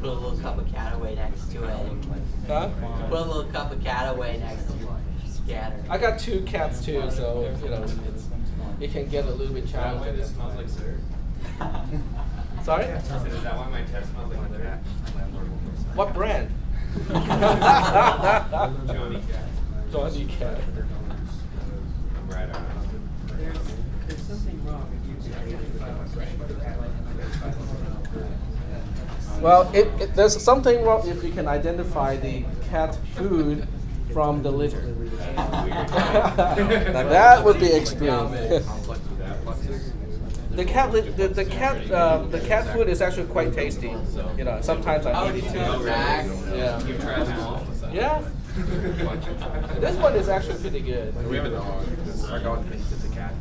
put a little cup of cataway next to it. Huh? Put a little cup of cataway next to scatter. I got 2 cats too, so it can get a little bit challenging. It smells like syrup. Sorry? Is that why my chest smells like syrup? What brand? Johnny Cat. Johnny Cat. I'm right on. There's something wrong if you identify Well, there's something wrong if you can identify the cat food from the litter. Now that would be extreme. The cat food is actually quite tasty. Sometimes I eat it too. Yeah. Yeah. This one is actually pretty good. We have a dog. Our dog thinks it's a cat.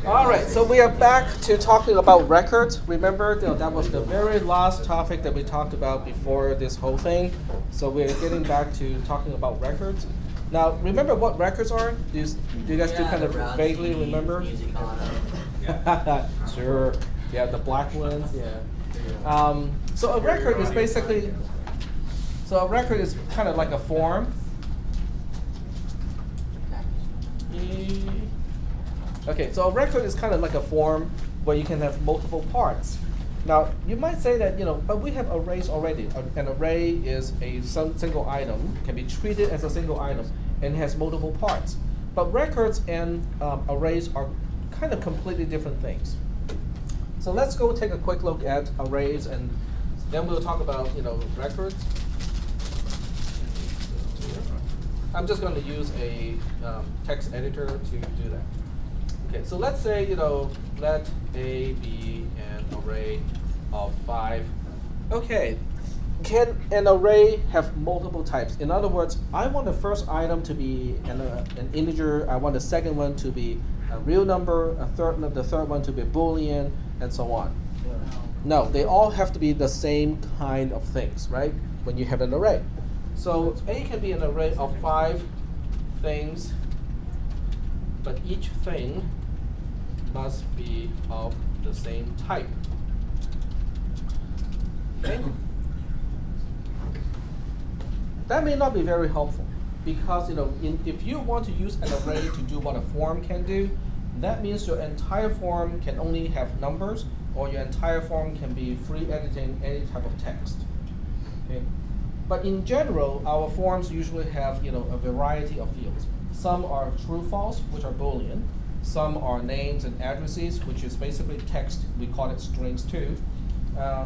All right, so we are back to talking about records. Remember, that was the very last topic that we talked about before this whole thing. So we're getting back to talking about records. Now, remember what records are? Do you guys do kind of vaguely remember? Music on Sure. Yeah, the black ones. Yeah. So a record is basically. So a record is kind of like a form. Okay, so a record is kind of like a form where you can have multiple parts. Now, you might say that, but we have arrays already. An array is a single item, can be treated as a single item, and has multiple parts. But records and arrays are kind of completely different things. So let's go take a quick look at arrays, and then we'll talk about, records. I'm just going to use a text editor to do that. Okay, so let's say, let A be an array of 5. Okay, can an array have multiple types? In other words, I want the first item to be an integer, I want the second one to be a real number, the third one to be a Boolean, and so on. No, they all have to be the same kind of things, right? When you have an array. So A can be an array of 5 things, but each thing must be of the same type. Okay? That may not be very helpful because if you want to use an array to do what a form can do, that means your entire form can only have numbers, or your entire form can be free editing any type of text. Okay? But in general, our forms usually have a variety of fields. Some are true/false, which are Boolean. Some are names and addresses, which is basically text. We call it strings too.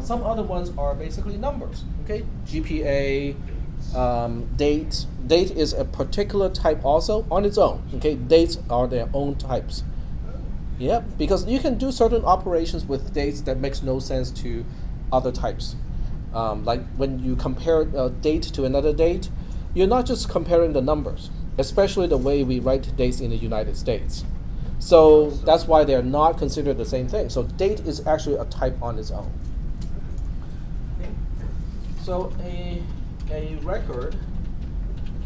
Some other ones are basically numbers. Okay, GPA, date. Date is a particular type also on its own. Okay, dates are their own types. Yeah, because you can do certain operations with dates that makes no sense to other types. Like when you compare a date to another date, you're not just comparing the numbers, especially the way we write dates in the United States. So that's why they're not considered the same thing. So date is actually a type on its own. Okay. So a record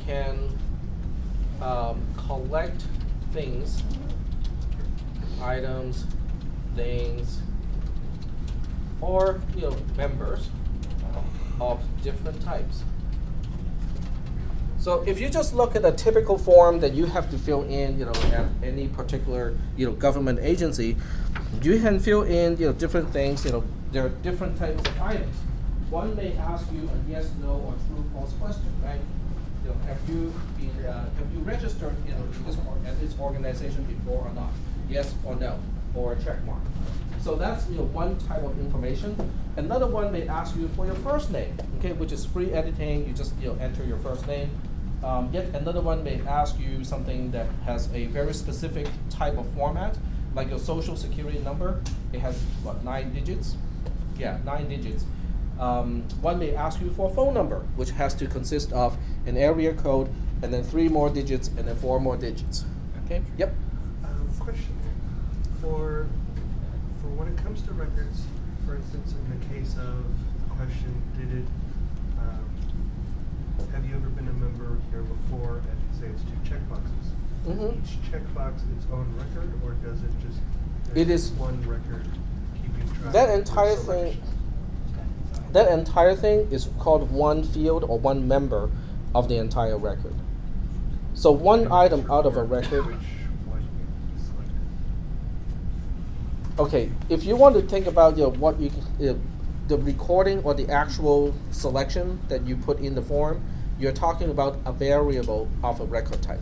can collect things, items, things, or members of different types. So if you just look at a typical form that you have to fill in, at any particular, government agency, you can fill in, different things. There are different types of items. One may ask you a yes, no, or true, false question, right? Have you registered, at this organization before or not? Yes or no, or a check mark. So that's one type of information. Another one may ask you for your first name, okay, which is free editing. You just enter your first name. Yet another one may ask you something that has a very specific type of format, like your social security number. It has 9 digits? Yeah, 9 digits. One may ask you for a phone number, which has to consist of an area code and then 3 more digits and then 4 more digits. Okay. Yep. Question. For when it comes to records, for instance, in the case of the question, have you ever been a member here before? And say it's 2 checkboxes. Mm-hmm. Each checkbox its own record, or does it just? It is one record keeping track. That of entire selections? thing. that entire thing is called one field or one member of the entire record. So one item out of a record. Okay, if you want to think about what you the recording or the actual selection that you put in the form, you're talking about a variable of a record type.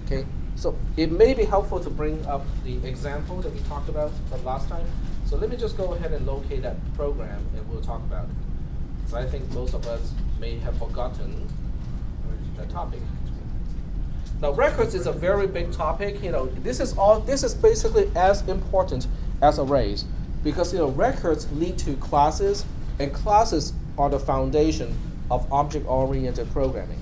Okay, so it may be helpful to bring up the example that we talked about from last time. So let me just go ahead and locate that program and we'll talk about it. So I think most of us may have forgotten that topic. Now records is a very big topic. This is basically as important as arrays, because records lead to classes, and classes are the foundation of object-oriented programming.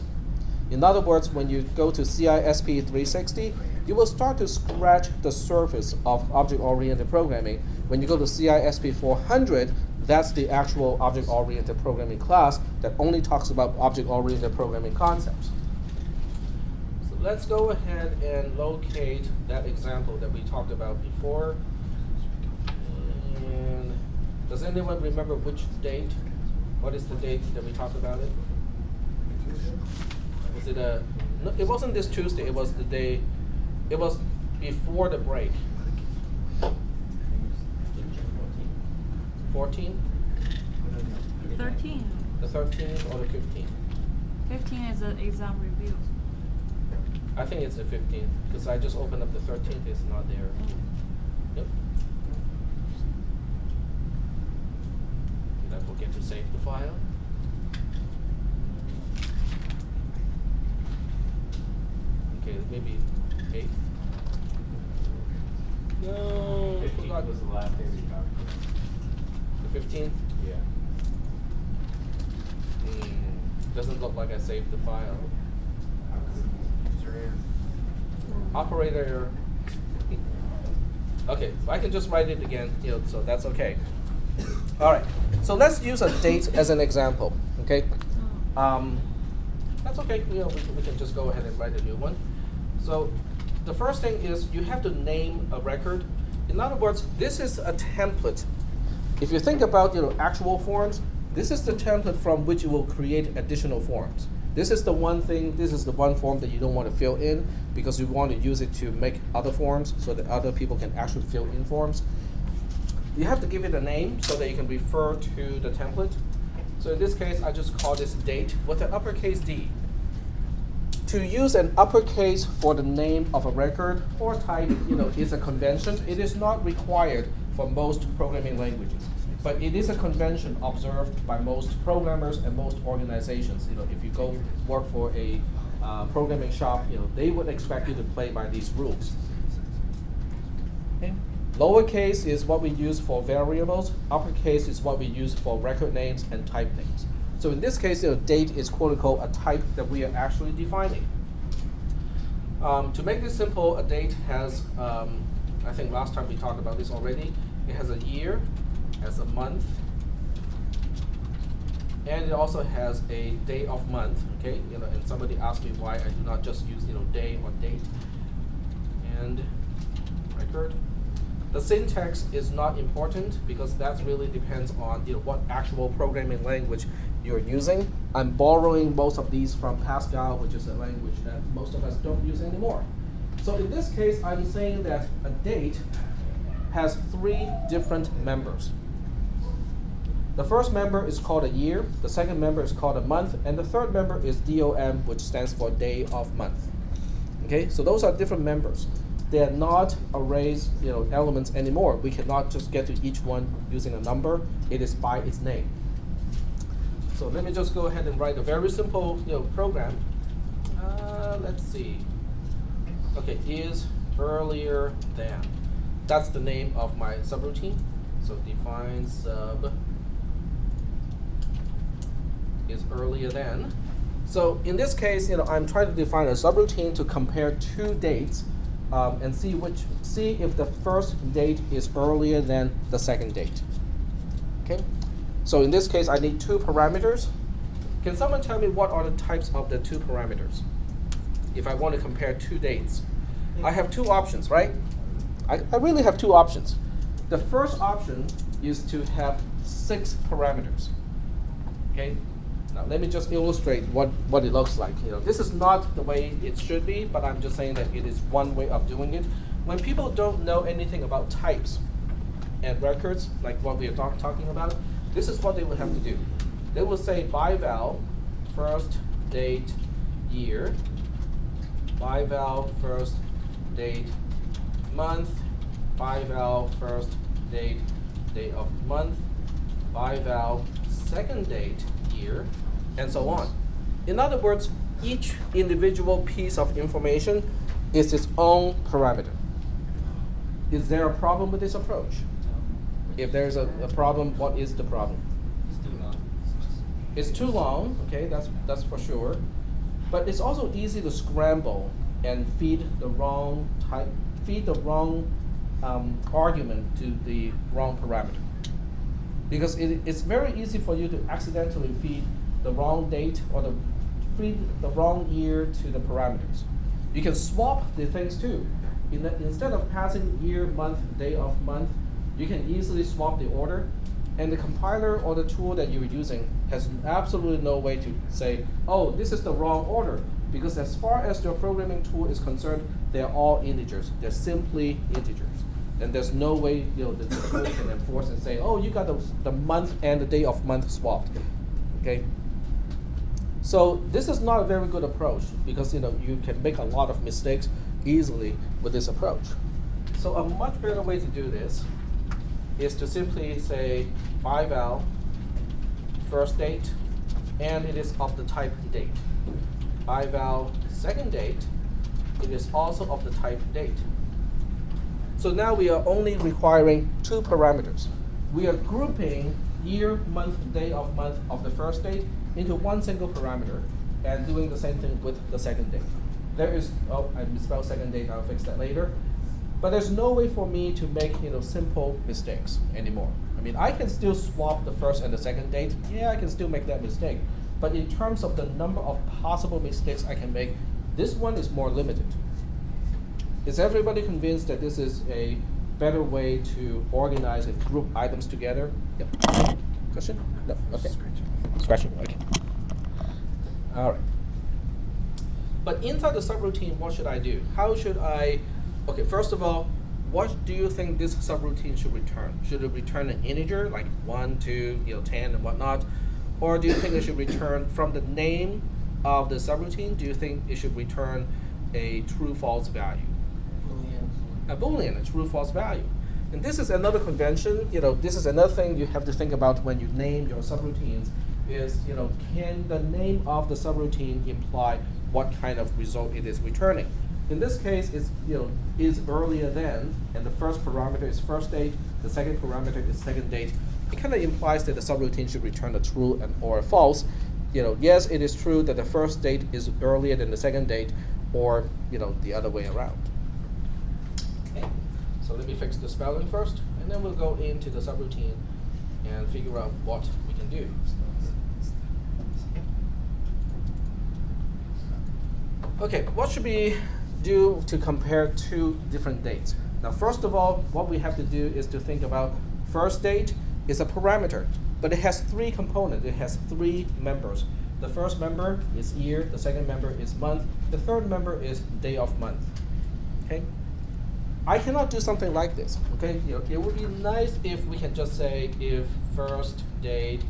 In other words, when you go to cisp300, you will start to scratch the surface of object-oriented programming. When you go to cisp400, that's the actual object-oriented programming class that only talks about object-oriented programming concepts. So let's go ahead and locate that example that we talked about before. And does anyone remember which date? What is the date that we talked about it? Was it no, it wasn't this Tuesday, it was the day, it was before the break. 14? 13. The 13th or the 15th? 15 is an exam review. I think it's the 15th, because I just opened up the 13th, it's not there. Yep. Did I forget to save the file? Okay, maybe 8th. No, I 15th forgot. was the last day we talked about. The 15th? Yeah. Doesn't look like I saved the file. Operator error. Okay, so I can just write it again, so that's okay. All right, so let's use a date as an example, okay? That's okay, we can just go ahead and write a new one. So the first thing is you have to name a record. In other words, this is a template. If you think about actual forms, this is the template from which you will create additional forms. This is the one form that you don't want to fill in because you want to use it to make other forms so that other people can actually fill in forms. You have to give it a name so that you can refer to the template. So in this case, I just call this date with an uppercase D. To use an uppercase for the name of a record or type, is a convention. It is not required for most programming languages, but it is a convention observed by most programmers and most organizations. If you go work for a programming shop, they would expect you to play by these rules. Okay. Lowercase is what we use for variables. Uppercase is what we use for record names and type names. So in this case, date is quote-unquote a type that we are actually defining. To make this simple, a date has, I think last time we talked about this already, it has a year, has a month, and it also has a day of month, okay? And somebody asked me why I do not just use, day or date. And record. The syntax is not important because that really depends on what actual programming language you're using. I'm borrowing most of these from Pascal, which is a language that most of us don't use anymore. So in this case, I'm saying that a date has 3 different members. The first member is called a year, the second member is called a month, and the third member is DOM, which stands for day of month. Okay, so those are different members. They are not arrays, elements anymore. We cannot just get to each one using a number. It is by its name. So let me just go ahead and write a very simple, program. Let's see. Okay, is earlier than. That's the name of my subroutine. So define sub is earlier than. So in this case, I'm trying to define a subroutine to compare 2 dates and see if the first date is earlier than the second date. Okay. So in this case, I need 2 parameters. Can someone tell me what are the types of the 2 parameters? If I want to compare 2 dates, I have 2 options, right? I really have 2 options. The first option is to have 6 parameters. Okay. Now let me just illustrate what it looks like. This is not the way it should be, but I'm just saying that it is one way of doing it. When people don't know anything about types and records, like what we are talking about, this is what they would have to do. They will say bival, first date, year, bival, first date, month, bival, first date, day of month, bival, second date, year, and so on. In other words, each individual piece of information is its own parameter. Is there a problem with this approach? If there's a problem, what is the problem? It's too long. It's too long, okay, that's for sure. But it's also easy to scramble and feed the wrong argument to the wrong parameter. Because it's very easy for you to accidentally feed the wrong date or feed the wrong year to the parameters. You can swap the things too. Instead of passing year, month, day of month, you can easily swap the order, and the compiler or the tool that you're using has absolutely no way to say, oh, this is the wrong order, because as far as your programming tool is concerned, they're all integers. They're simply integers. And there's no way the tool can enforce and say, oh, you got the month and the day of month swapped. Okay? So this is not a very good approach, because you can make a lot of mistakes easily with this approach. So a much better way to do this is to simply say bival, first date, and it is of the type date. Bival, second date, it is also of the type date. So now we are only requiring two parameters. We are grouping year, month, day of month of the first date into one single parameter and doing the same thing with the second date. There is, oh, I misspelled second date, I'll fix that later. But there's no way for me to make simple mistakes anymore. I mean, I can still swap the first and the second date. Yeah, I can still make that mistake. But in terms of the number of possible mistakes I can make, this one is more limited. Is everybody convinced that this is a better way to organize and group items together? Yep. Question? No. Okay. Scratching. Okay. All right. But inside the subroutine, what should I do? How should I? Okay. First of all, what do you think this subroutine should return? Should it return an integer like 1, 2, 10, and whatnot, or do you think it should return from the name of the subroutine? Do you think it should return a true/false value? A Boolean, a true/false value. And this is another convention. This is another thing you have to think about when you name your subroutines. Is can the name of the subroutine imply what kind of result it is returning? In this case, it's is earlier than, and the first parameter is first date. The second parameter is second date. It kind of implies that the subroutine should return a true or a false. Yes, it is true that the first date is earlier than the second date, or the other way around. Okay. So let me fix the spelling first, and then we'll go into the subroutine and figure out what we can do. Okay, what should we do to compare two different dates? Now, first of all, what we have to do is to think about first date is a parameter, but it has three components. It has three members. The first member is year, the second member is month, the third member is day of month. Okay? I cannot do something like this. Okay? It would be nice if we can just say if first date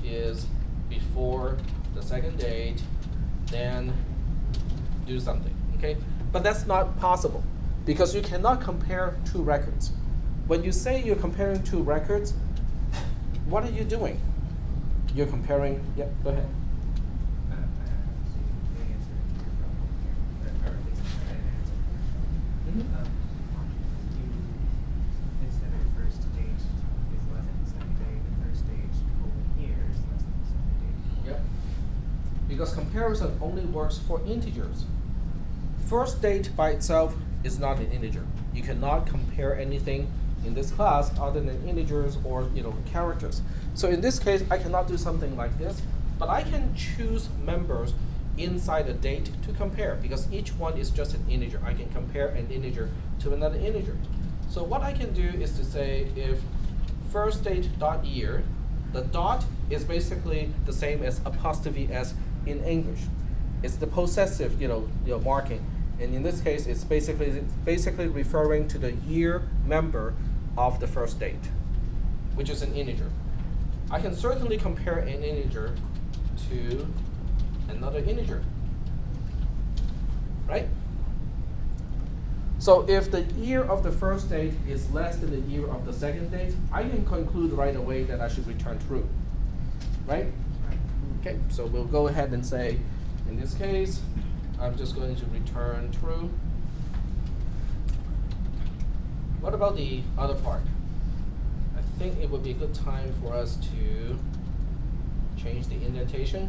is before the second date, then do something. Okay? But that's not possible because you cannot compare two records. When you say you're comparing two records, what are you doing? You're comparing, yeah, go ahead. Instead of first date is less than the second date, the first date here is less than the second date. Yep. Because comparison only works for integers. First date by itself is not an integer. You cannot compare anything in this class other than integers or characters. So in this case, I cannot do something like this, but I can choose members inside a date to compare because each one is just an integer. I can compare an integer to another integer. So what I can do is to say if first date dot year The dot is basically the same as apostrophe s in English. It's the possessive, marking. And in this case, it's basically referring to the year member of the first date, which is an integer. I can certainly compare an integer to another integer, right? So if the year of the first date is less than the year of the second date, I can conclude right away that I should return true, right? Okay, so we'll go ahead and say, in this case, I'm just going to return true. What about the other part? I think it would be a good time for us to change the indentation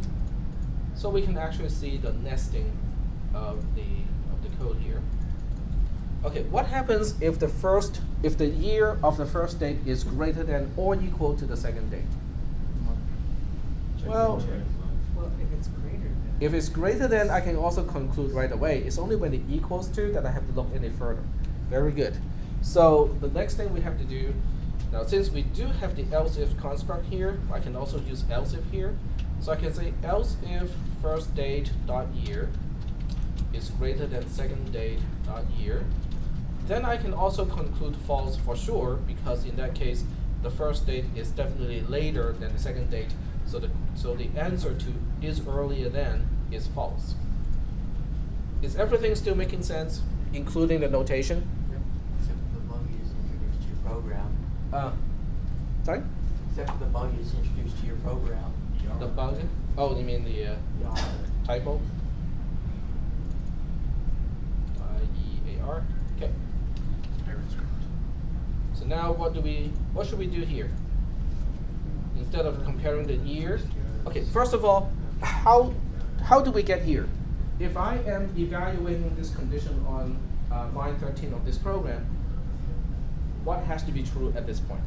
so we can actually see the nesting of the code here. Okay, what happens if the year of the first date is greater than or equal to the second date? Well, if it's greater than, I can also conclude right away. It's only when it equals to that I have to look any further. Very good. So the next thing we have to do, now since we do have the else if construct here, I can also use else if here. So I can say else if first date dot year is greater than second date dot year. Then I can also conclude false for sure, because in that case, the first date is definitely later than the second date. So the answer to is earlier than is false. Is everything still making sense, including the notation? Except for the bug is introduced to your program. Sorry? Except for the bug is introduced to your program. The bug? Oh, you mean the typo? I-E-A-R. Okay. So now what should we do here? Instead of comparing the years. Okay, first of all, how do we get here? If I am evaluating this condition on line 13 of this program, what has to be true at this point?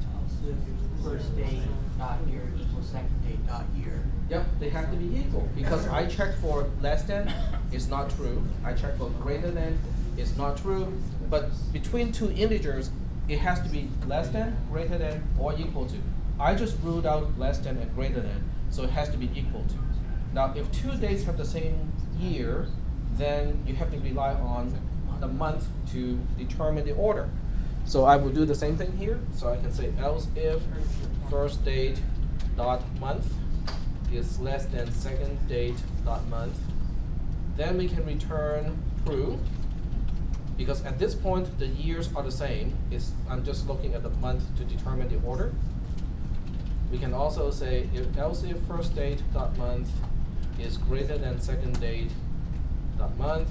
First date dot year equals second date dot year. Yep, they have to be equal, because I checked for less than, it's not true. I checked for greater than, it's not true. But between two integers, it has to be less than, greater than, or equal to. I just ruled out less than and greater than, so it has to be equal to. Now, if two dates have the same year, then you have to rely on the month to determine the order. So I will do the same thing here. So I can say else if first date dot month is less than second date dot month. Then we can return true, because at this point the years are the same. I'm just looking at the month to determine the order. We can also say else if first date dot month is greater than second date dot month.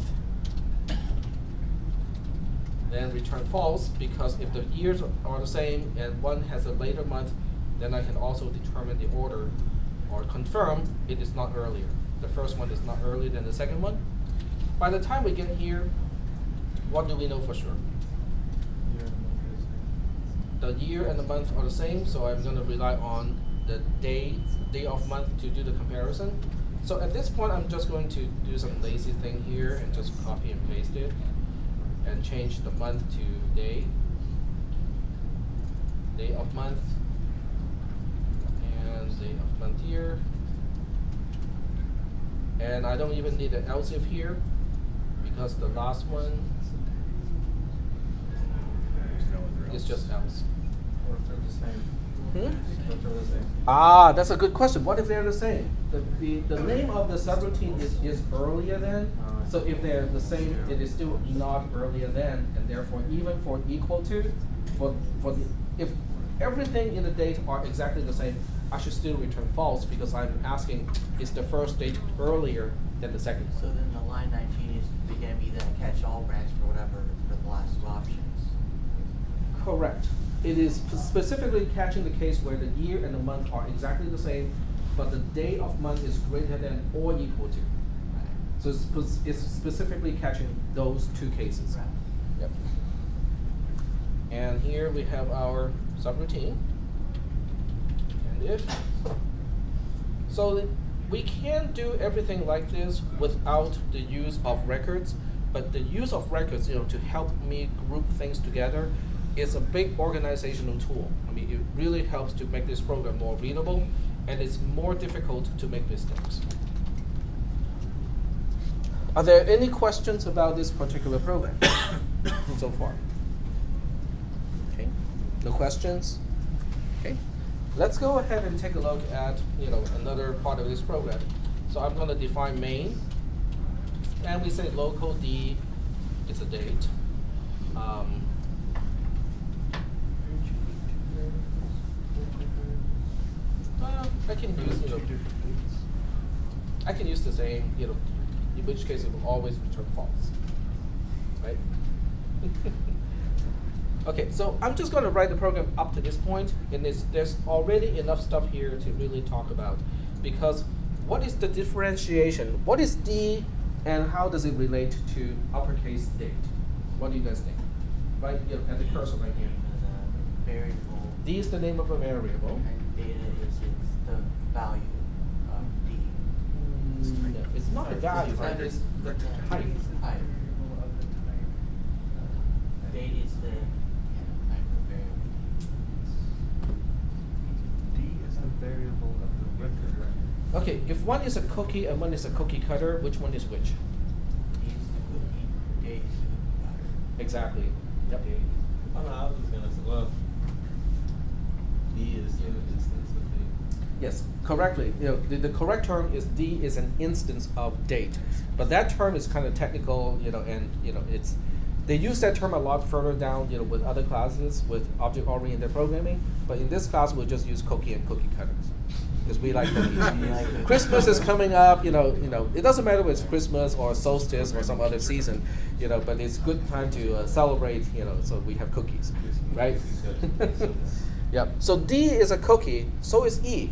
Then return false, because if the years are the same and one has a later month, then I can also determine the order or confirm it is not earlier. The first one is not earlier than the second one. By the time we get here, what do we know for sure? The year and the month are the same, so I'm going to rely on the day of month to do the comparison. So at this point, I'm just going to do some lazy thing here and just copy and paste it and change the month to day of month, and day of month here. And I don't even need an else if here, because the last one is just else. What if they're the same? Hmm? What if they're the same? Ah, that's a good question. What if they're the same? The name of the subroutine is earlier than. So if they're the same, it is still not earlier than, and therefore even for equal to, if everything in the date are exactly the same, I should still return false, because I'm asking, is the first date earlier than the second one? So then the line 19 is going to be the catch-all branch for whatever for the last two options. Correct. It is specifically catching the case where the year and the month are exactly the same, but the day of month is greater than or equal to. So it's specifically catching those two cases. Right. Yep. And here we have our subroutine. And if. So we can do everything like this without the use of records, but the use of records, to help me group things together, it's a big organizational tool. I mean, it really helps to make this program more readable, and it's more difficult to make mistakes. Are there any questions about this particular program so far? Okay, no questions? Okay, let's go ahead and take a look at another part of this program. So I'm going to define main, and we say local D is a date. I can use I can use the same, in which case it will always return false, right? Okay, so I'm just going to write the program up to this point, and there's already enough stuff here to really talk about, because what is the differentiation? What is D, and how does it relate to uppercase date? What do you guys think? Right, at the cursor right here. As a variable. D is the name of a variable. And data is the value of D. No, it's not the value, right? It's the type. Type. Variable of the type. Date is the type of variable. D is the variable of the record. Okay, if one is a cookie and one is a cookie cutter, which one is which? D is the cookie. Date is the cookie cutter. Exactly. Yep. Oh, no, I was just gonna say, well, D is an instance of D. Yes, correctly. The correct term is D is an instance of date, but that term is kind of technical, and it's they use that term a lot further down, with other classes with object-oriented programming. But in this class, we'll just use cookie and cookie cutters because we like cookies. Christmas is coming up, it doesn't matter if it's Christmas or solstice or some other season, but it's good time to celebrate, so we have cookies, right? Yep. So D is a cookie, so is E.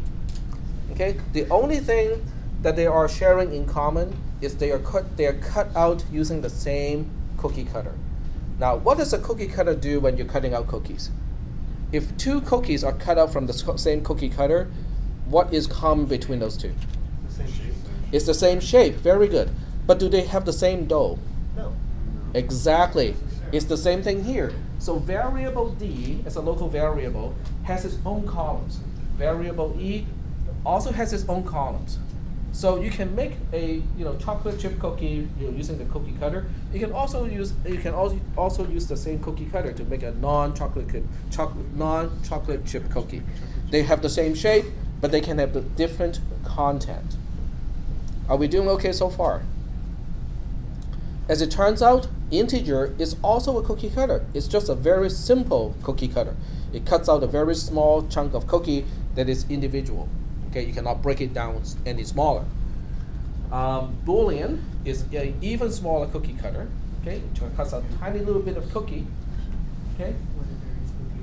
Okay. The only thing that they are sharing in common is they are cut out using the same cookie cutter. Now, what does a cookie cutter do when you're cutting out cookies? If two cookies are cut out from the same cookie cutter, what is common between those two? The same shape. It's the same shape. Very good. But do they have the same dough? No. Exactly. It's the same thing here. So variable D, as a local variable, has its own columns. Variable E also has its own columns. So you can make a chocolate chip cookie using the cookie cutter. You can also use the same cookie cutter to make a non-chocolate chip cookie. They have the same shape, but they can have the different content. Are we doing okay so far? As it turns out, integer is also a cookie cutter. It's just a very simple cookie cutter. It cuts out a very small chunk of cookie that is individual. Okay, you cannot break it down any smaller. Boolean is an even smaller cookie cutter. Okay, it cuts out a tiny little bit of cookie. Okay. What if there is cookie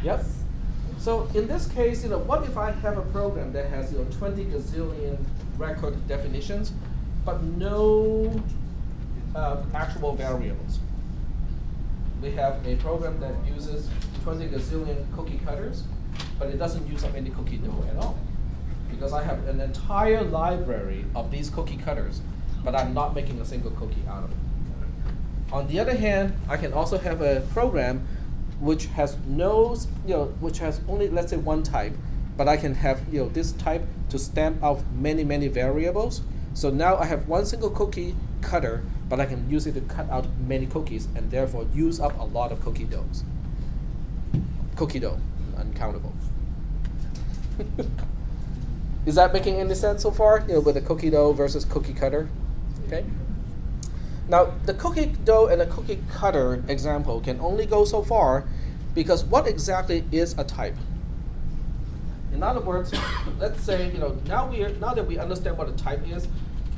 without? Yep. So in this case, what if I have a program that has 20 gazillion record definitions, but no actual variables? We have a program that uses 20 gazillion cookie cutters, but it doesn't use up any cookie dough at all. Because I have an entire library of these cookie cutters, but I'm not making a single cookie out of it. On the other hand, I can also have a program which has which has only, let's say, one type, but I can have this type to stamp out many variables. So now I have one single cookie cutter, but I can use it to cut out many cookies and therefore use up a lot of cookie doughs. Cookie dough, uncountable. Is that making any sense so far? With the cookie dough versus cookie cutter. Okay. Now the cookie dough and the cookie cutter example can only go so far, because what exactly is a type? In other words, let's say now that we understand what a type is,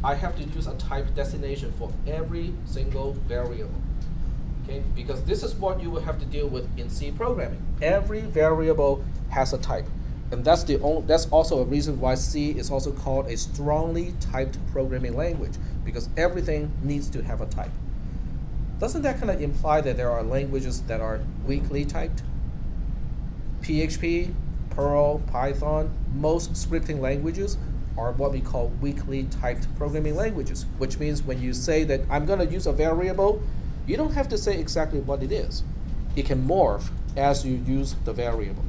I have to use a type designation for every single variable. Okay, because this is what you will have to deal with in C programming. Every variable has a type. And that's also a reason why C is also called a strongly typed programming language, because everything needs to have a type. Doesn't that kind of imply that there are languages that are weakly typed? PHP, Perl, Python, most scripting languages are what we call weakly typed programming languages, which means when you say that I'm going to use a variable, you don't have to say exactly what it is. it can morph as you use the variable.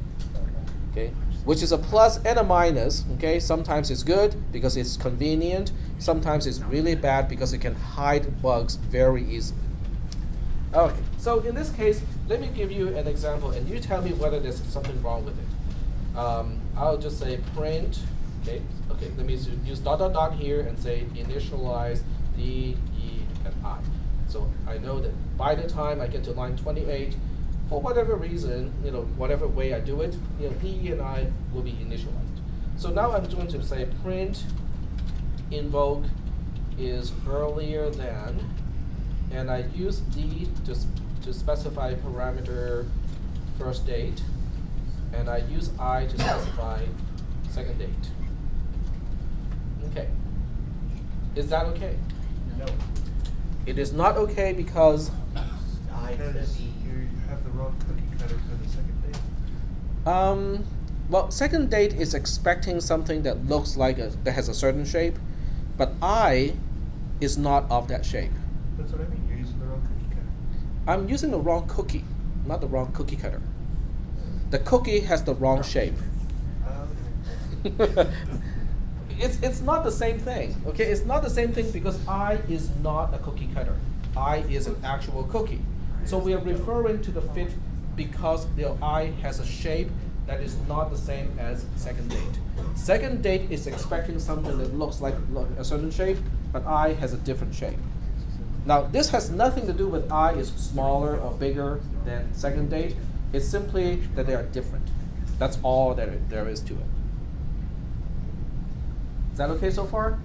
Okay, which is a plus and a minus. Okay, sometimes it's good because it's convenient. Sometimes it's really bad because it can hide bugs very easily. Okay, so in this case, let me give you an example, and you tell me whether there's something wrong with it. I'll just say print. Okay, let me use dot dot dot here and say initialize D, E, and I. So I know that by the time I get to line 28, for whatever reason, whatever way I do it, D and I will be initialized. So now I'm going to say print invoke is earlier than, and I use D to specify parameter first date, and I use I to specify second date. Okay. Is that okay? No. It is not okay because Because you have the wrong cookie cutter for the second date. well, second date is expecting something that looks like that has a certain shape, but I is not of that shape. That's what I mean. You're using the wrong cookie cutter. I'm using the wrong cookie, not the wrong cookie cutter. The cookie has the wrong shape. Okay. It's not the same thing. Okay, it's not the same thing because I is not a cookie cutter. I is an actual cookie. So we are referring to the fit because the I has a shape that is not the same as second date. Second date is expecting something that looks like a certain shape, but I has a different shape. Now this has nothing to do with I is smaller or bigger than second date. It's simply that they are different. That's all that there is to it. Is that okay so far?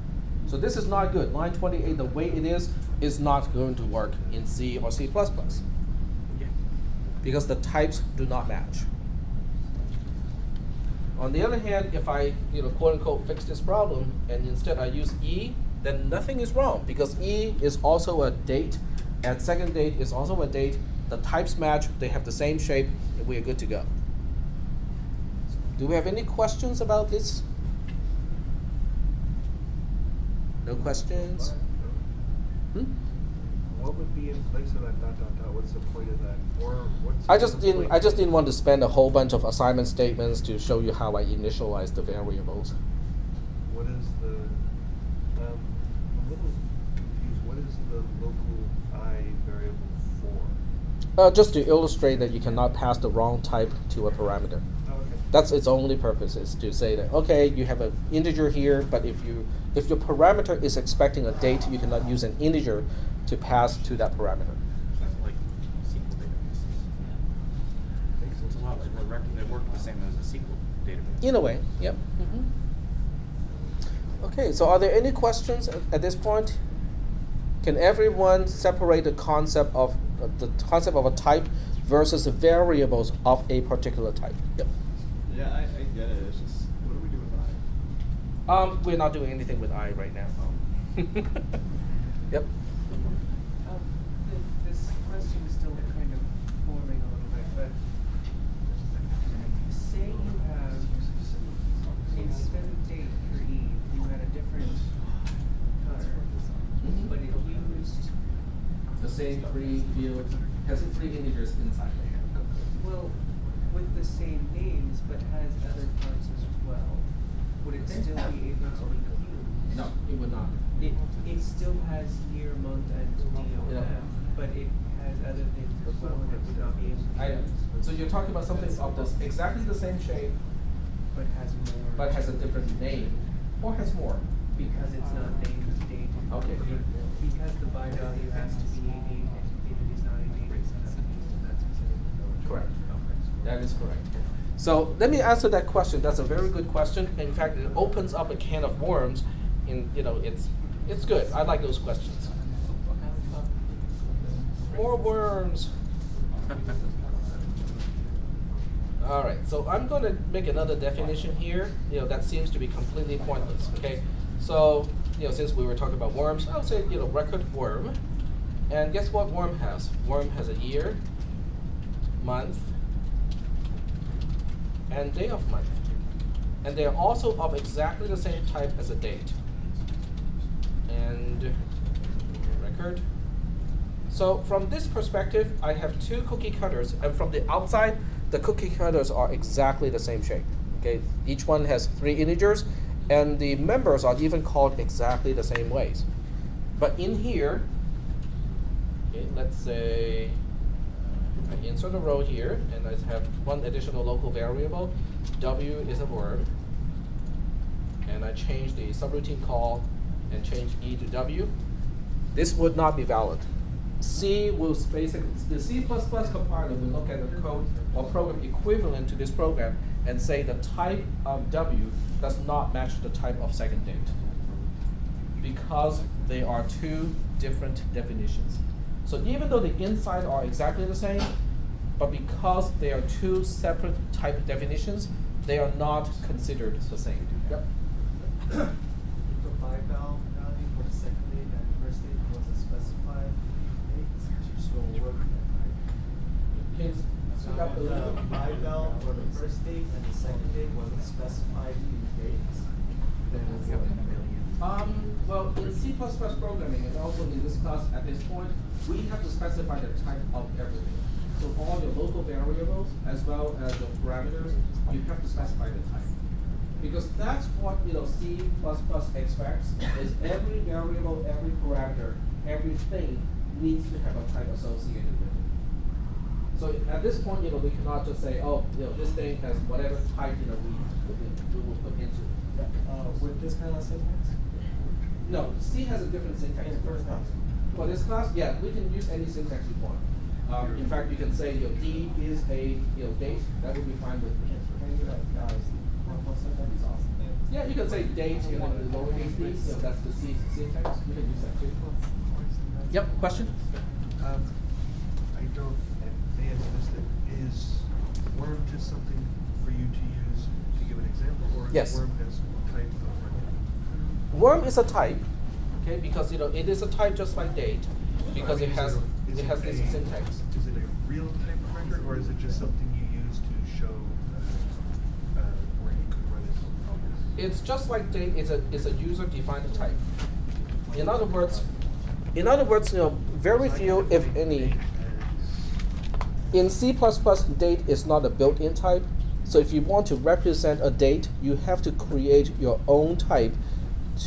So this is not good. Line 28, the way it is not going to work in C or C++. Because the types do not match. On the other hand, if I, quote unquote, fix this problem and instead I use E, then nothing is wrong because E is also a date and second date is also a date. The types match, they have the same shape, and we are good to go. Do we have any questions about this? No questions? What would be in place of that dot dot dot? What's the point of that? Or what's I just didn't want to spend a whole bunch of assignment statements to show you how I initialize the variables. What is the? I'm a little confused. What is the local I variable for? Just to illustrate that you cannot pass the wrong type to a parameter. Oh, okay. That's its only purpose, is to say that, okay, you have an integer here, but if your parameter is expecting a date, you cannot use an integer to pass to that parameter. Like SQL databases. It's a lot like they work the same as a SQL database. In a way, yep. Okay, so are there any questions at this point? Can everyone separate the concept of a type versus the variables of a particular type? Yep. Yeah, I get it. It's just, what do we do with I? We're not doing anything with I right now. Yep. This question is still kind of forming a little bit, but say you have, instead of date for E, you had a different color, but it used, The same three fields has three integers inside. well, with the same names, but has other parts as well, would it still be able to be used? No, it would not. It still has year, month, and DOM, Yeah. but it has other things as well, and it would not be able to be used, So you're talking about something of this exactly the same shape, but has more. but has a different name, or has more. Because it's not named date. Okay. Because the by value has to be a date, and if it is not a date, it's not used in that specific code. Correct. That is correct. So let me answer that question. That's a very good question. In fact, it opens up a can of worms. It's good. I like those questions. More worms. All right. So I'm going to make another definition here. That seems to be completely pointless. Okay. So since we were talking about worms, I'll say record worm. And guess what worm has? Worm has a year, month, and day of month. And they are also of exactly the same type as a date. And record So from this perspective, I have two cookie cutters, and from the outside, the cookie cutters are exactly the same shape. Okay, each one has 3 integers, and the members are even called exactly the same ways. But in here, okay, let's say I insert a row here, and I have one additional local variable. W is a verb, and I change the subroutine call and change E to W. This would not be valid. C will basically, the C++ compiler will look at the code or program equivalent to this program and say the type of W does not match the type of second date because they are 2 different definitions. So even though the inside are exactly the same, but because they are 2 separate type definitions, they are not considered the same. Yep. The by valve value for the second date and first date wasn't specified. So work Can you speak up a little the bit? by valve for the first date and the second date wasn't specified in dates. Then it's Well, in C++ programming, and also in this class at this point, we have to specify the type of everything. So all your local variables, as well as your parameters, you have to specify the type. Because that's what C++ expects, is every variable, every parameter, everything needs to have a type associated with it. So at this point, we cannot just say, oh, this thing has whatever type we will put into it. with this kind of syntax? No, C has a different syntax. For this class, yeah, we can use any syntax you want. In fact, you can say D is a date. That would be fine with me. Yeah, you can say date the lowercase d. So that's the C syntax. We can use that too. Yep. Question? I don't, may have missed it. Is worm just something for you to use to give an example, or is Yes. worm as type of record? Worm is a type, okay, because it is a type just like date, because I mean, it has is this a- syntax. Is it a real type of record, or is it just something you use to show where you could run it on this? It's just like date. It's a user-defined type. In other words, very few, if any. In C++, date is not a built-in type. So if you want to represent a date, you have to create your own type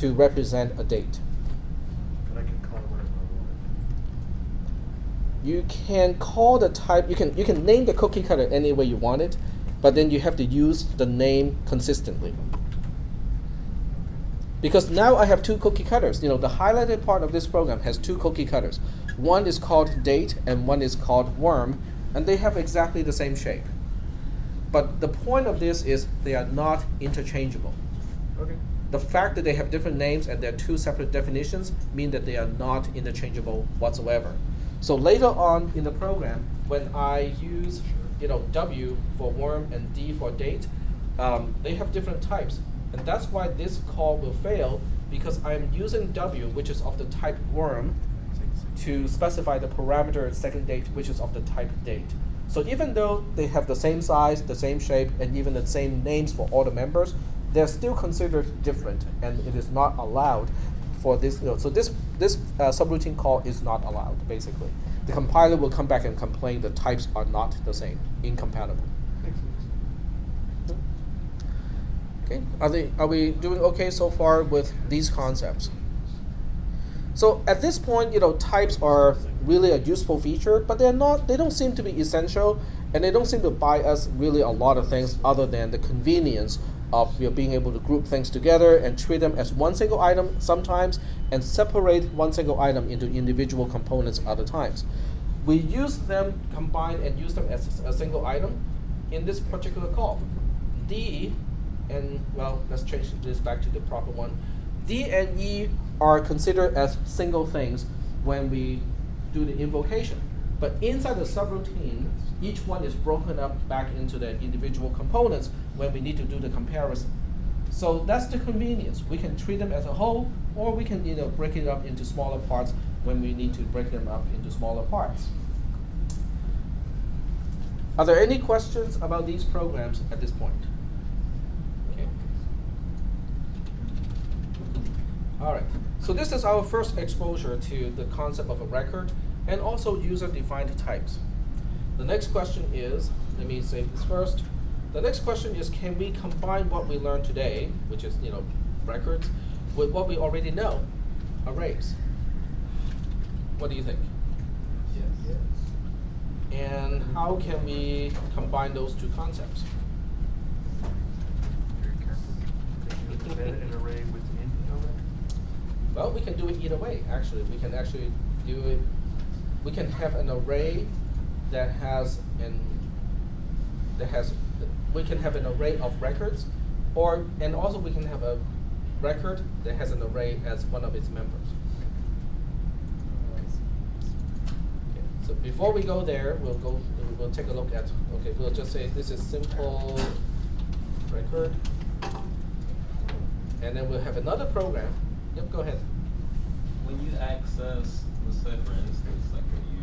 to represent a date. But I can call it whatever I want. You can call the type. You can name the cookie cutter any way you want it, but then you have to use the name consistently. Because now I have 2 cookie cutters. The highlighted part of this program has 2 cookie cutters. One is called date and one is called worm, and they have exactly the same shape. But the point of this is they are not interchangeable. Okay. The fact that they have different names and they're 2 separate definitions mean that they are not interchangeable whatsoever. So later on in the program, when I use W for worm and D for date, they have different types. And that's why this call will fail, because I'm using W, which is of the type worm, to specify the parameter second date, which is of the type date. So even though they have the same size, the same shape, and even the same names for all the members, they're still considered different, and it is not allowed for this. So this subroutine call is not allowed, basically. The compiler will come back and complain the types are not the same, incompatible. Okay, are we doing okay so far with these concepts? So at this point, types are really a useful feature, but they don't seem to be essential, and they don't seem to buy us really a lot of things other than the convenience of being able to group things together and treat them as one single item sometimes, and separate one single item into individual components other times. We use them, combine and use them as a single item in this particular call. D and, well, let's change this back to the proper one. D and E are considered as single things when we do the invocation. But inside the subroutine, each one is broken up back into the individual components when we need to do the comparison. So that's the convenience. We can treat them as a whole, or we can break it up into smaller parts when we need to break them up into smaller parts. Are there any questions about these programs at this point? Okay. All right. So this is our first exposure to the concept of a record and also user-defined types. The next question is, let me say this first. The next question is, can we combine what we learned today, which is records, with what we already know, arrays? What do you think? Yes. And how can we combine those two concepts? Very careful. Can you embed an array within an array? Well, we can do it either way, actually. We can actually do it, we can have an array that has we can have an array of records, and also we can have a record that has an array as one of its members. Okay, so before we go there, we'll take a look at, okay, we'll just say this is simple record, and then we'll have another program. Yep, go ahead. When you access, let's say for instance, like when you,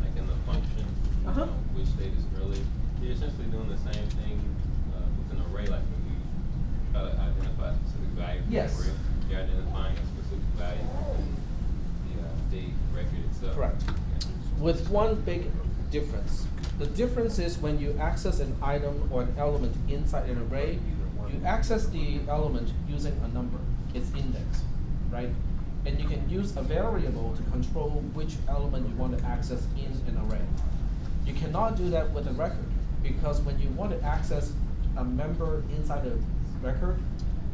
like in the function, Uh-huh. which state is early, you're essentially doing the same thing with an array, like when you try to identify a specific value for Yes. an array, you're identifying a specific value in the date record itself. Correct. With one big difference. The difference is when you access an item or an element inside an array, you access the element using a number, its index, right? And you can use a variable to control which element you want to access in an array. You cannot do that with a record, because when you want to access a member inside a record,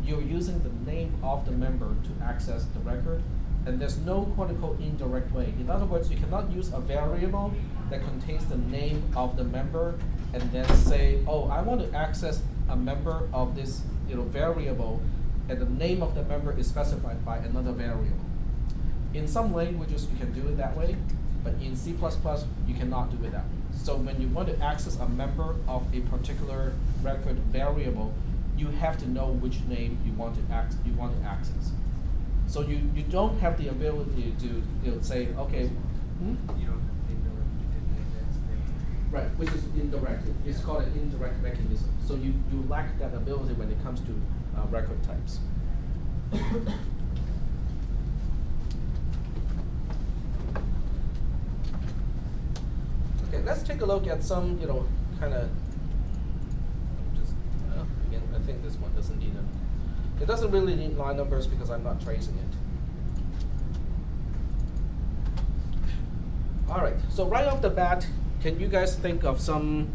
you're using the name of the member to access the record, and there's no quote-unquote indirect way. In other words, you cannot use a variable that contains the name of the member and then say, oh, I want to access a member of this variable, and the name of the member is specified by another variable. In some languages, you can do it that way, but in C++, you cannot do it that way. So when you want to access a member of a particular record variable, you have to know which name you want to access. So you don't have the ability to say, okay, You don't index name. right, which is indirect. It's called an indirect mechanism. So you lack that ability when it comes to record types. Okay, let's take a look at some, kind of, again, I think this one doesn't need it doesn't really need line numbers because I'm not tracing it. All right, so right off the bat, can you guys think of some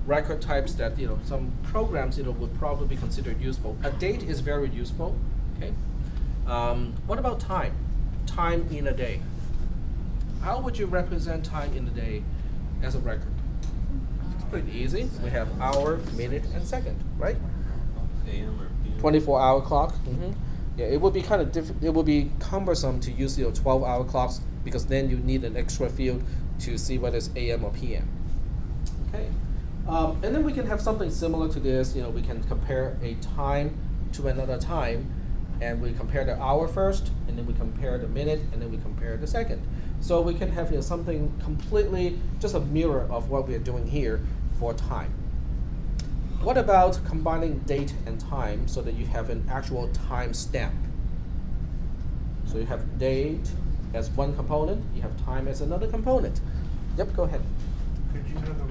record types that, some programs, would probably be considered useful? A date is very useful, okay? What about time? Time in a day. How would you represent time in a day as a record? It's pretty easy. We have hour, minute, and second, right? AM or PM. 24-hour clock. Yeah, it would be kind of it would be cumbersome to use 12-hour clocks, because then you need an extra field to see whether it's AM or PM. Okay, and then we can have something similar to this. We can compare a time to another time, and we compare the hour first, and then we compare the minute, and then we compare the second. So we can have something completely just a mirror of what we are doing here for time. What about combining date and time so that you have an actual time stamp? So you have date as one component, you have time as another component. Yep, go ahead. Could you have a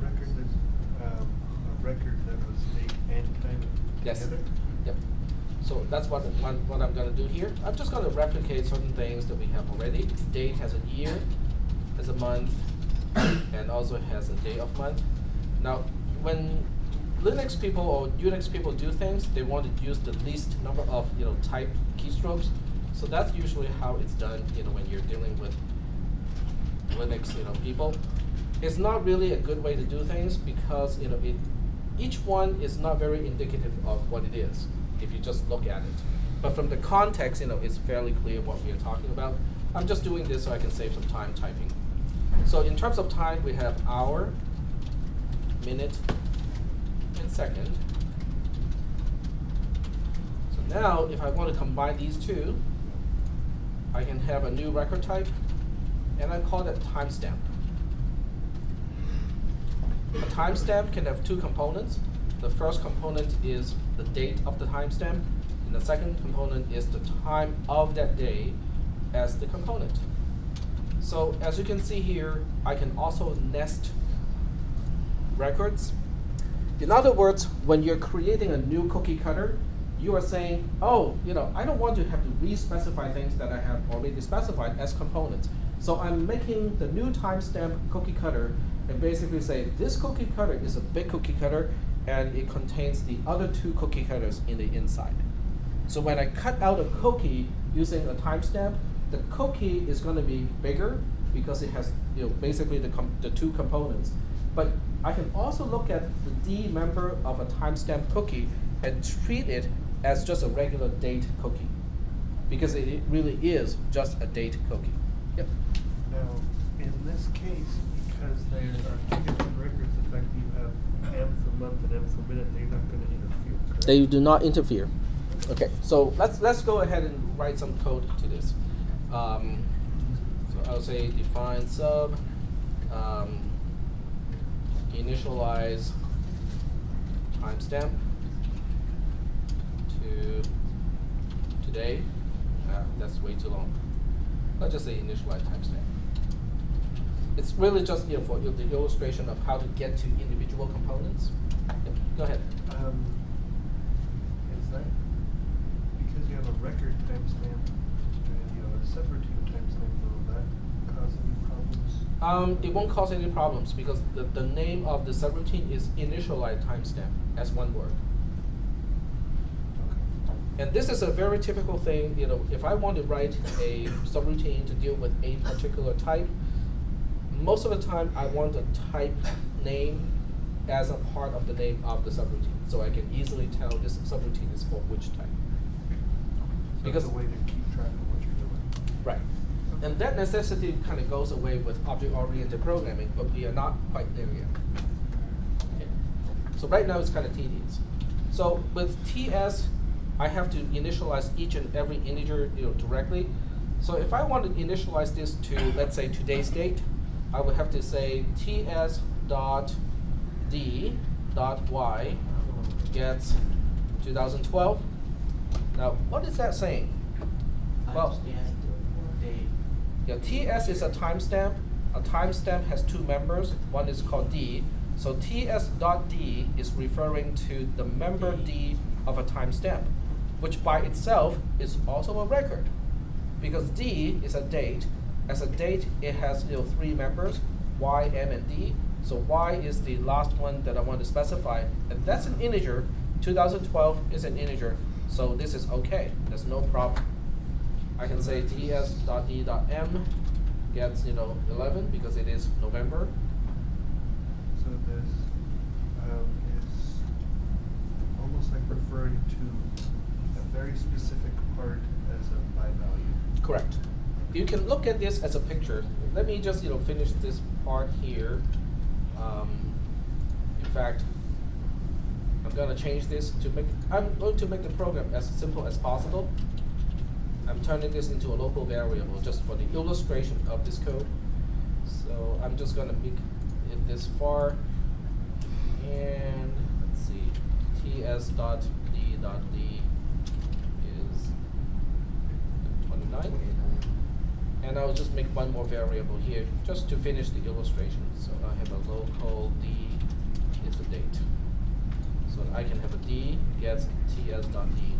record that was date and time Yes. together? Yep. So that's what I'm going to do here. I'm just going to replicate certain things that we have already. Date has a year, has a month, and also has a day of month. Now, when Linux people or Unix people do things, they want to use the least number of type keystrokes. So that's usually how it's done. When you're dealing with Linux, people, it's not really a good way to do things, because each one is not very indicative of what it is if you just look at it. But from the context, it's fairly clear what we are talking about. I'm just doing this so I can save some time typing. So in terms of time, we have hour, minute, and second. So now, if I want to combine these two, I can have a new record type, and I call that timestamp. A timestamp can have two components. The first component is the date of the timestamp, and the second component is the time of that day as the component. So as you can see here, I can also nest records. In other words, when you're creating a new cookie cutter, you are saying, oh, I don't want to have to re-specify things that I have already specified as components. So I'm making the new timestamp cookie cutter and basically say this cookie cutter is a big cookie cutter and it contains the other two cookie cutters in the inside. So when I cut out a cookie using a timestamp, the cookie is going to be bigger because it has basically the two components. But I can also look at the D member of a timestamp cookie and treat it as just a regular date cookie because it really is just a date cookie. Yep. Now, in this case, because there are two different records, the fact that you have M for month and M for minute, they're not going to interfere, correct? They do not interfere. Okay, so let's go ahead and write some code to this. So I'll say define sub, initialize timestamp to today. That's way too long. Let's just say initialize timestamp. It's really just for the illustration of how to get to individual components. Yep, go ahead. Is that because you have a record timestamp and you have a subroutine timestamp, will that cause any problems? It won't cause any problems because the name of the subroutine is initialize timestamp as one word. Okay. And this is a very typical thing, if I want to write a subroutine to deal with a particular type, most of the time I want a type name as a part of the name of the subroutine. So I can easily tell this subroutine is for which type. So Because it's a way to keep track of what you're doing. right. And that necessity kind of goes away with object-oriented programming, but we are not quite there yet. Okay. So right now it's kind of tedious. So with TS, I have to initialize each and every integer directly. So if I want to initialize this to, let's say, today's date, I would have to say ts dot d dot y gets 2012. Now, what is that saying? Well, Date. yeah, TS is a timestamp. A timestamp has two members. One is called D. So TS.D is referring to the member D of a timestamp, which by itself is also a record. Because D is a date. As a date, it has three members, Y, M, and D. So Y is the last one that I want to specify. And that's an integer. 2012 is an integer. So this is okay. There's no problem. I can say ts.d.m gets 11 because it is November. So this is almost like referring to a very specific part as a by value. Correct. You can look at this as a picture. Let me just finish this part here. In fact, I'm going to change this to make. I'm going to make the program as simple as possible. I'm turning this into a local variable just for the illustration of this code. So I'm just going to make it this far. And let's see, ts.d.d is 29. And I'll just make one more variable here just to finish the illustration. So I have a local d is the date. So I can have a d gets ts.d.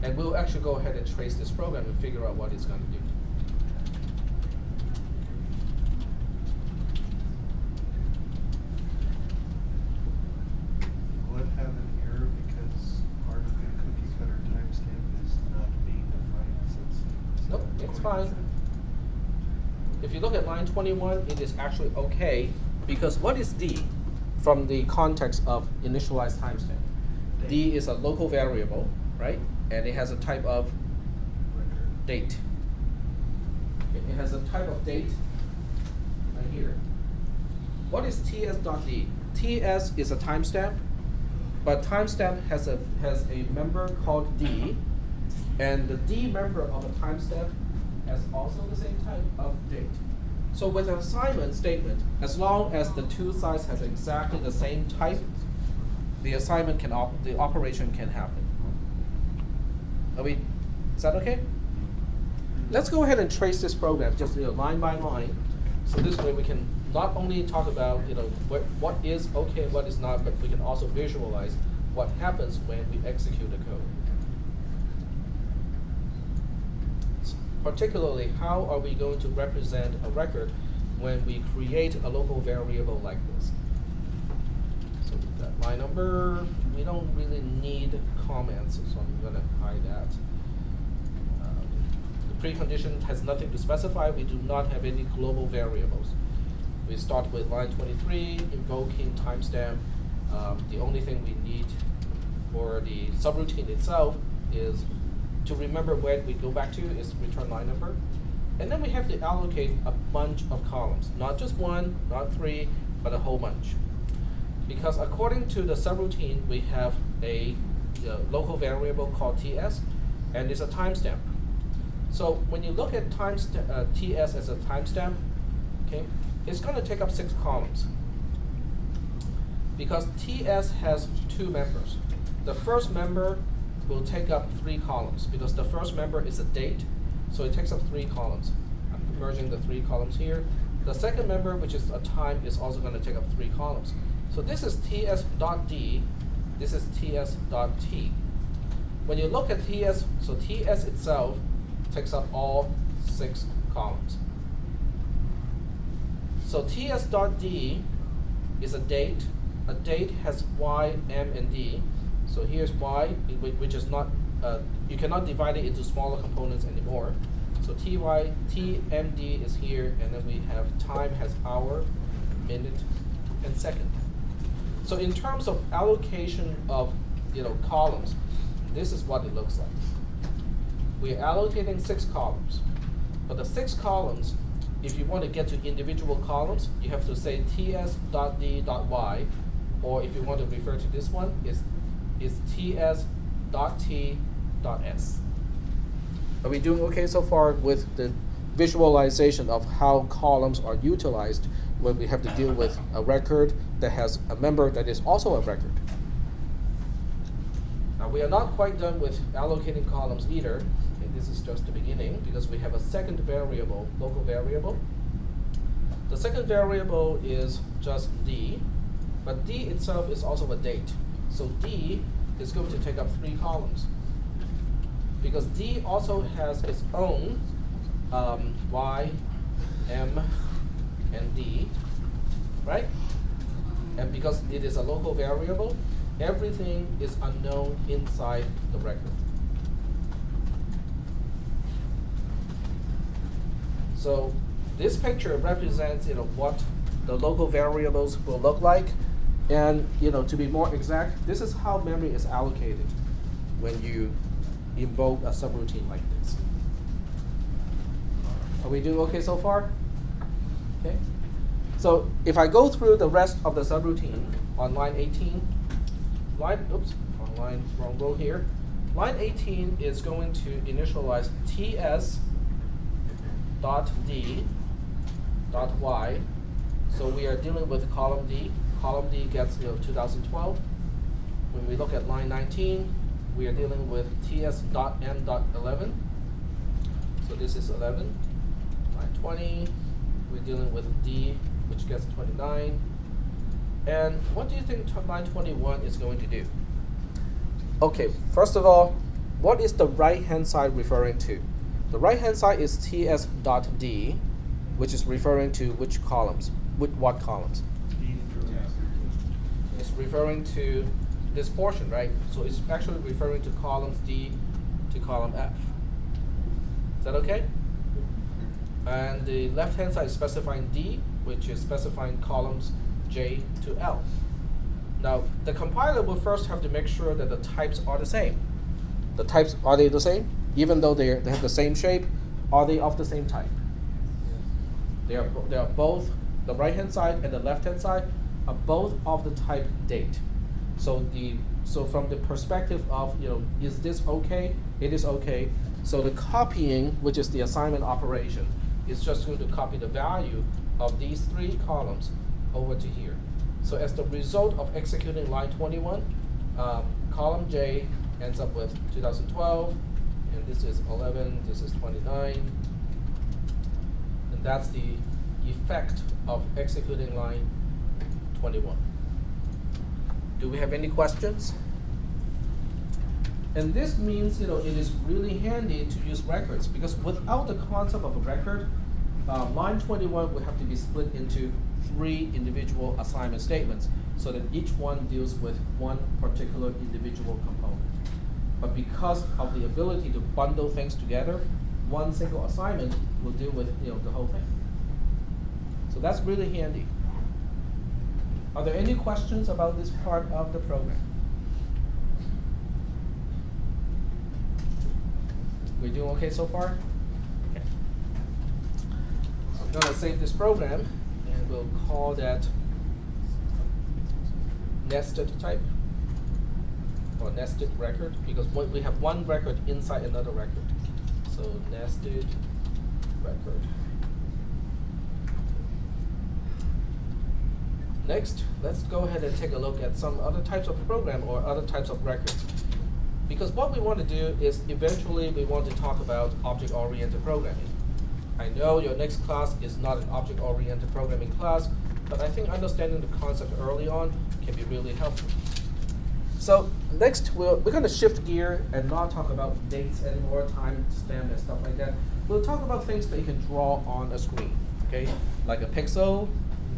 And we'll actually go ahead and trace this program and figure out what it's going to do. Will it have an error because part of the cookie cutter timestamp is not being defined since? Nope, it's fine. If you look at line 21, it is actually okay because what is d from the context of initialized timestamp? D is a local variable, right? And it has a type of date. It has a type of date right here. What is ts.d? TS is a timestamp, but timestamp has a member called d, and the d member of a timestamp has also the same type of date. So with an assignment statement, as long as the two sides have exactly the same type, the assignment the operation can happen. Is that okay? let's go ahead and trace this program just line by line. So this way we can not only talk about what is okay and what is not, but we can also visualize what happens when we execute the code. Particularly, how are we going to represent a record when we create a local variable like this? So that line number, we don't really need comments, so I'm going to hide that. The precondition has nothing to specify. We do not have any global variables. We start with line 23, invoking timestamp. The only thing we need for the subroutine itself is to remember where we go back to is return line number. And then we have to allocate a bunch of columns, not just one, not three, but a whole bunch. Because according to the subroutine, we have a local variable called TS, and it's a timestamp. So when you look at TS as a timestamp, okay, it's going to take up 6 columns. Because TS has 2 members. The first member will take up 3 columns because the first member is a date, so it takes up 3 columns. I'm merging the 3 columns here. The second member, which is a time, is also going to take up 3 columns. So this is ts.d, this is ts.t. When you look at ts, so ts itself takes up all 6 columns. So ts.d is a date. A date has y, m, and d. So here's y, which is not, you cannot divide it into smaller components anymore. So ty, tmd is here, and then we have time has hour, minute, and second. So in terms of allocation of columns, this is what it looks like. We're allocating 6 columns. For the 6 columns, if you want to get to individual columns, you have to say ts.d.y, or if you want to refer to this one, is ts.t.s. Are we doing okay so far with the visualization of how columns are utilized when we have to deal with a record that has a member that is also a record? Now we are not quite done with allocating columns either. Okay, this is just the beginning because we have a second variable, local variable. The second variable is just d, but d itself is also a date. So d is going to take up 3 columns because d also has its own y, m, and d, right? And because it is a local variable, everything is unknown inside the record. So this picture represents what the local variables will look like. And to be more exact, this is how memory is allocated when you invoke a subroutine like this. Are we doing okay so far? Okay. So if I go through the rest of the subroutine on line 18, wrong row here. Line 18 is going to initialize ts.d.y. So we are dealing with column D. Column D gets 2012. When we look at line 19, we are dealing with ts.n.11. So this is 11. Line 20, we're dealing with D, which gets 29. And what do you think line 21 is going to do? Okay, first of all, what is the right-hand side referring to? The right-hand side is ts.d, which is referring to which columns? What columns? It's referring to this portion, right? So it's actually referring to columns D to column F. Is that okay? And the left-hand side is specifying D, which is specifying columns J to L. Now, the compiler will first have to make sure that the types are the same. The types, are they the same? Even though they have the same shape, are they of the same type? They are both, the right-hand side and the left-hand side are both of the type date. So from the perspective of, is this okay? It is okay. So the copying, which is the assignment operation, is just going to copy the value of these 3 columns over to here. So as the result of executing line 21, column J ends up with 2012, and this is 11, this is 29, and that's the effect of executing line 21. Do we have any questions? And this means, it is really handy to use records, because without the concept of a record, line 21 would have to be split into 3 individual assignment statements, so that each one deals with one particular individual component. But because of the ability to bundle things together, one single assignment will deal with the whole thing. So that's really handy. Are there any questions about this part of the program? We doing okay so far? Okay. So I'm gonna save this program, and we'll call that nested type, or nested record, because we have one record inside another record. So nested record. Next, let's go ahead and take a look at some other types of program or other types of records. Because what we want to do is eventually we want to talk about object-oriented programming. I know your next class is not an object-oriented programming class, but I think understanding the concept early on can be really helpful. So next, we're going to shift gear and not talk about dates anymore, time stamp and stuff like that. We'll talk about things that you can draw on a screen, okay? Like a pixel,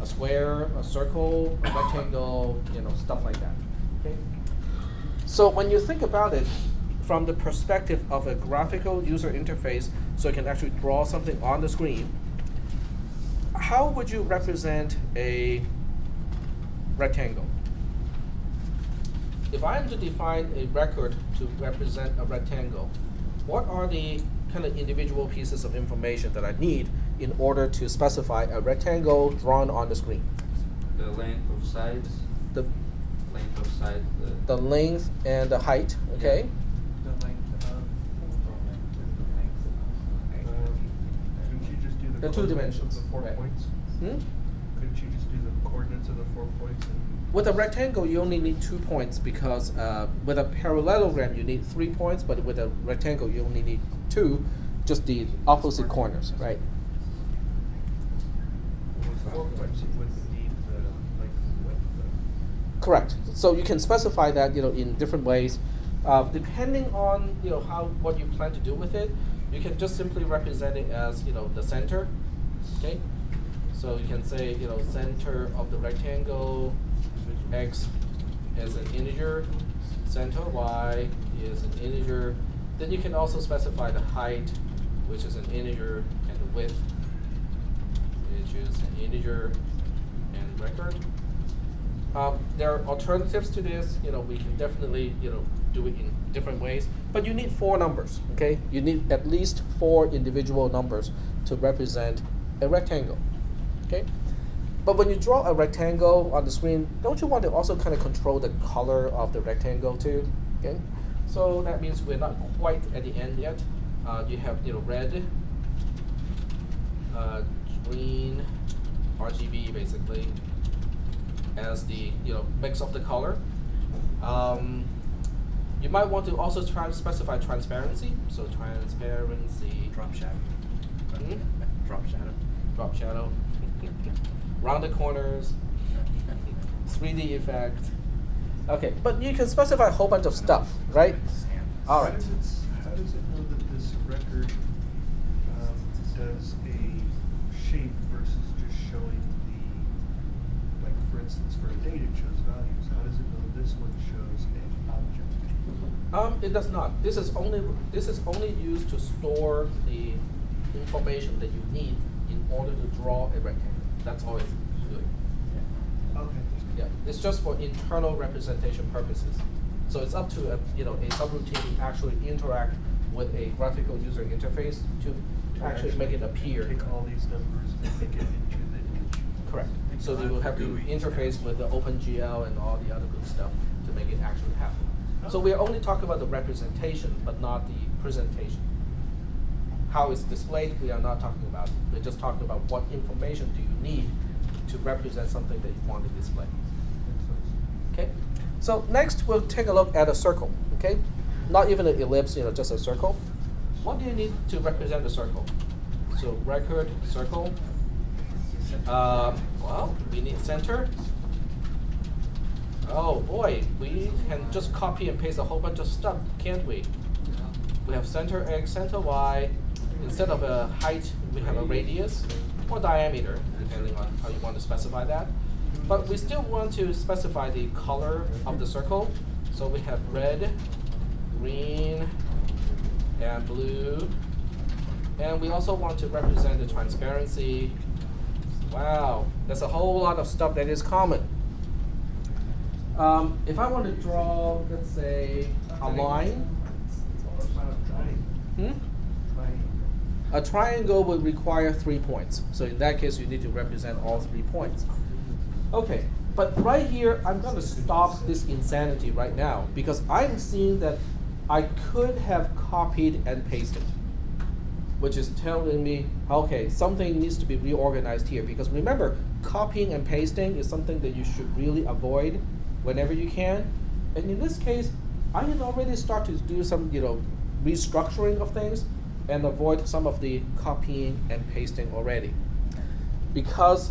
a square, a circle, a rectangle, stuff like that, okay? So when you think about it from the perspective of a graphical user interface, so you can actually draw something on the screen, how would you represent a rectangle? If I am to define a record to represent a rectangle, what are the kind of individual pieces of information that I need in order to specify a rectangle drawn on the screen? The length of sides. The length of sides. The length and the height, okay? The length of. Couldn't you just do The two coordinates dimensions, of the 4 right. points? Hmm? Couldn't you just do the coordinates of the 4 points? With a rectangle, you only need 2 points, because with a parallelogram, you need 3 points, but with a rectangle, you only need 2, just the opposite corners, right? With 4 points, you wouldn't need the length and width, though. Correct. So you can specify that in different ways, depending on what you plan to do with it. You can just simply represent it as the center, okay? So you can say center of the rectangle, x is an integer, center y is an integer. Then you can also specify the height, which is an integer, and the width, which is an integer and record. There are alternatives to this. We can definitely do it in different ways, but you need 4 numbers. Okay, you need at least 4 individual numbers to represent a rectangle. Okay. But when you draw a rectangle on the screen, don't you want to also kind of control the color of the rectangle too? Okay, so that means we're not quite at the end yet. You have red, green, RGB basically as the mix of the color. You might want to also try to specify transparency. So transparency. Drop shadow. Hmm? Drop shadow. Drop shadow. Rounded corners, 3D effect. Okay, but you can specify a whole bunch of stuff, right? All right. How does it know that this record does a shape versus just showing the, like for instance, for a date it shows values. How does it know this one shows an object? It does not. This is only used to store the information that you need in order to draw a rectangle. That's all it's doing. Okay. Yeah, it's just for internal representation purposes. So it's up to a subroutine to actually interact with a graphical user interface to actually make it appear. Take all these numbers and make it into the image. Correct. So they will have to interface with the OpenGL and all the other good stuff to make it actually happen. So we are only talking about the representation, but not the presentation. How it's displayed, we are not talking about. We're just talking about what information do you need to represent something that you want to display. Okay. So next, we'll take a look at a circle. Okay, not even an ellipse, just a circle. what do you need to represent the circle? So record circle. Well, we need center. Oh boy, we can just copy and paste a whole bunch of stuff, can't we? We have center X, center Y. Instead of a height, we have a radius or diameter, depending on how you want to specify that. But we still want to specify the color of the circle. So we have red, green, and blue. And we also want to represent the transparency. Wow, there's a whole lot of stuff that is common. If I want to draw, let's say, a line. A triangle would require 3 points. So in that case, you need to represent all 3 points. Okay, but right here, I'm going to stop this insanity right now because I'm seeing that I could have copied and pasted, which is telling me, okay, something needs to be reorganized here. Because remember, copying and pasting is something that you should really avoid whenever you can. And in this case, I can already start to do some, restructuring of things and avoid some of the copying and pasting already. Because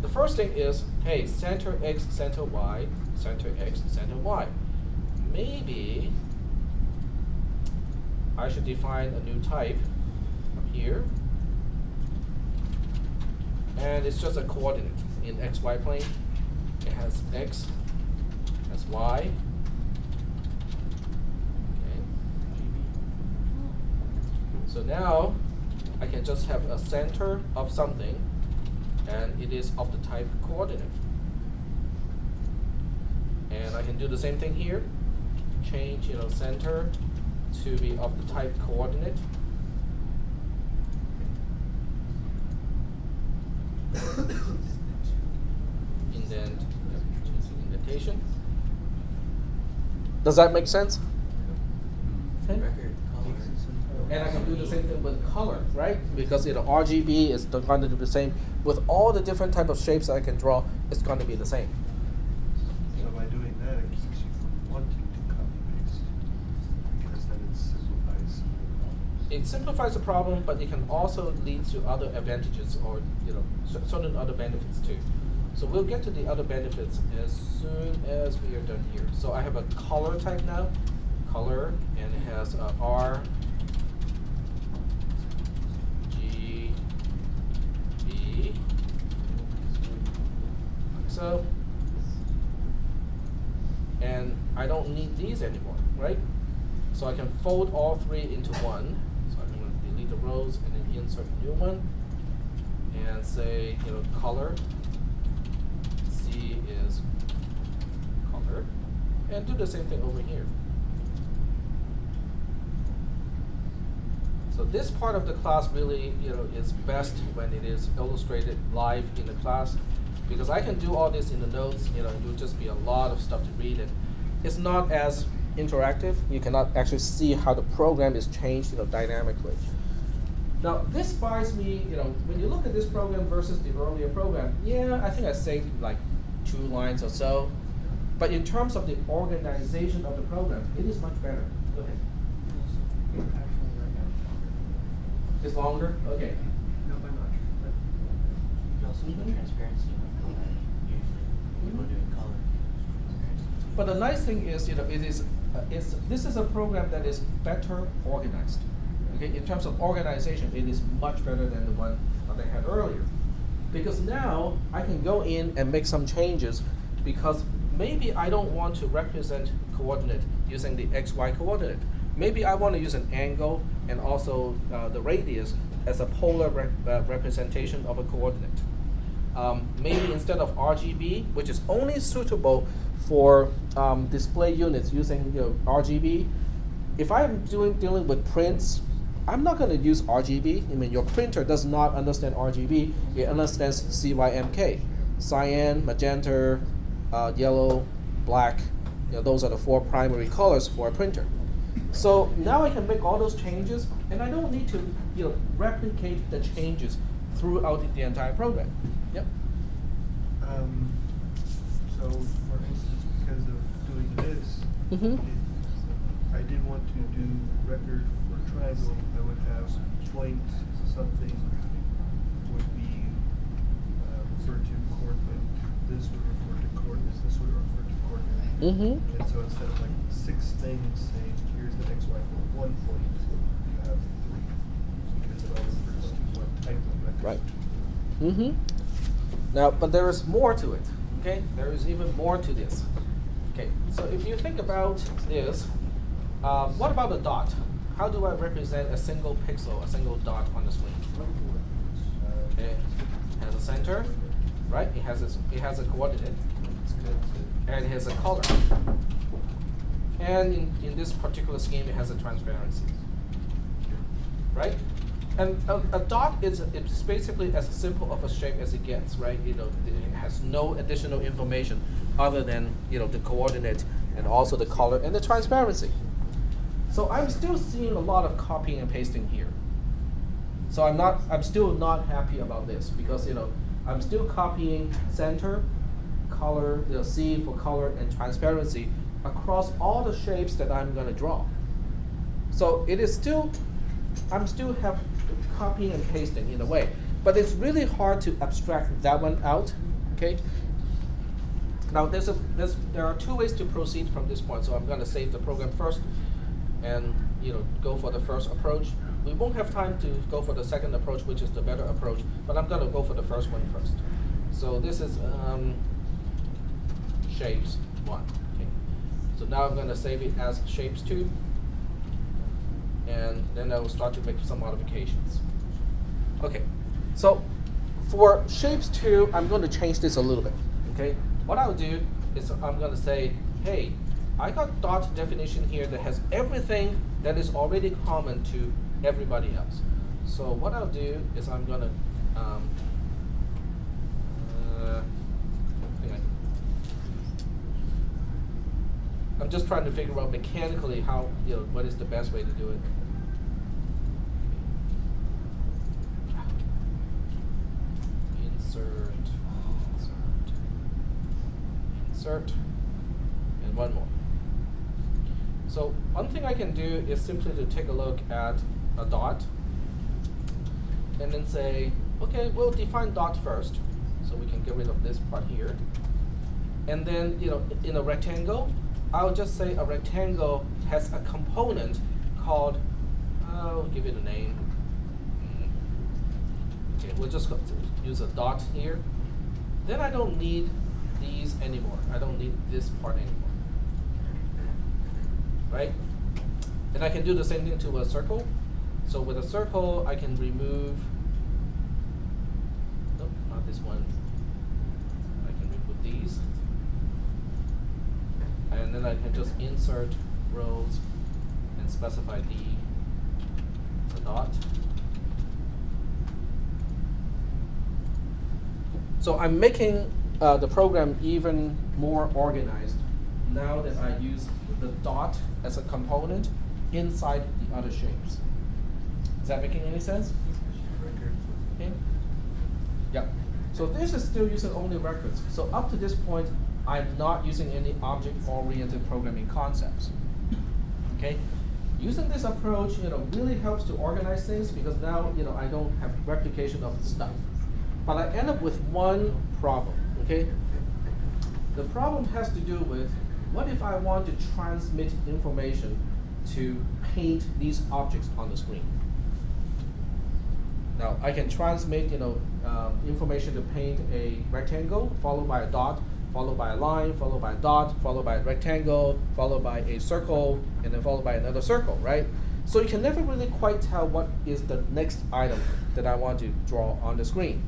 the first thing is, hey, center X, center Y, center X, center Y. Maybe I should define a new type up here. And it's just a coordinate in XY plane. It has X, has Y. So now I can just have a center of something, and it is of the type coordinate. And I can do the same thing here. Change, center to be of the type coordinate. Indent, indentation. Does that make sense? Okay. Record color. And I can do the same thing with color, right? Because RGB is going to do the same. With all the different type of shapes I can draw, it's going to be the same. So by doing that, it keeps you from wanting to copy paste because then it simplifies some of the problems. It simplifies the problem, but it can also lead to other advantages or certain other benefits too. So we'll get to the other benefits as soon as we are done here. So I have a color type now, color, and it has R, G, B, like so. And I don't need these anymore, right? So I can fold all three into one. So I'm going to delete the rows and then insert a new one. And say, color. C is color. And do the same thing over here. So this part of the class really, is best when it is illustrated live in the class, because I can do all this in the notes. It will just be a lot of stuff to read, and it's not as interactive. You cannot actually see how the program is changed, dynamically. Now this buys me, when you look at this program versus the earlier program, yeah, I think I saved like 2 lines or so, but in terms of the organization of the program, it is much better. Go ahead. It's longer? Okay. No, by much. But You also need the transparency of color, usually, when we're doing color. But the nice thing is, this is a program that is better organized. Okay, in terms of organization, it is much better than the one that I had earlier. Because now I can go in and make some changes, because maybe I don't want to represent coordinate using the XY coordinate. Maybe I want to use an angle and also the radius as a polar representation of a coordinate. Maybe instead of RGB, which is only suitable for display units using RGB, if I'm dealing with prints, I'm not going to use RGB. I mean, your printer does not understand RGB. It understands CYMK. Cyan, magenta, yellow, black. Those are the 4 primary colors for a printer. So now I can make all those changes, and I don't need to replicate the changes throughout the entire program. Yep. So, for instance, because of doing this, Mm-hmm. I I did want to do record for triangle, I would have point something would be referred to coordinate. This would refer to coordinates. This would refer to coordinate. Mm-hmm. And so instead of like 6 things saying here's the XY for 1 point, you have 3 because it all refers to one type of record. Right. Mm-hmm. Now, but there is more to it. Okay, there is even more to this. Okay, so if you think about this, what about a dot? How do I represent a single pixel, a single dot on the screen? Okay, it has a center, right? It has a coordinate, and it has a color. And in this particular scheme, it has a transparency, right? And a dot is it's basically as simple of a shape as it gets, right? You know, it has no additional information other than, you know, the coordinate and also the color and the transparency. So I'm still seeing a lot of copying and pasting here. So I'm still not happy about this because, you know, I'm still copying center, color, you know, C for color and transparency across all the shapes that I'm going to draw. So it is still, I'm still copying and pasting in a way, but it's really hard to abstract that one out. Okay. Now there are 2 ways to proceed from this point. So I'm going to save the program first, and go for the first approach. We won't have time to go for the second approach, which is the better approach, but I'm going to go for the first one first. So this is shapes 1. Okay. So now I'm going to save it as shapes 2, and then I will start to make some modifications. Okay, so for shapes 2, I'm going to change this a little bit. Okay, what I'll do is I'm going to say, hey, I got dot definition here that has everything that is already common to everybody else. So what I'll do is I'm going to I'm just trying to figure out mechanically how, what is the best way to do it. Insert, and one more. So one thing I can do is simply to take a look at a dot and then say, okay, we'll define dot first, so we can get rid of this part here. And then, in a rectangle, I'll just say a rectangle has a component called, I'll give it a name. Okay, we'll just use a dot here. Then I don't need these anymore. I don't need this part anymore. Right? And I can do the same thing to a circle. So with a circle, I can remove, nope, not this one. I can remove these. And then I can just insert rows and specify the dot. So I'm making the program even more organized now that I use the dot as a component inside the other shapes. Is that making any sense? Okay. Yeah. So this is still using only records. So up to this point, I'm not using any object-oriented programming concepts. Okay. Using this approach, really helps to organize things because now, I don't have replication of the stuff. But I end up with one problem. Okay. The problem has to do with, what if I want to transmit information to paint these objects on the screen? Now I can transmit, information to paint a rectangle, followed by a dot, followed by a line, followed by a dot, followed by a rectangle, followed by a circle, and then followed by another circle, right? So you can never really quite tell what is the next item that I want to draw on the screen.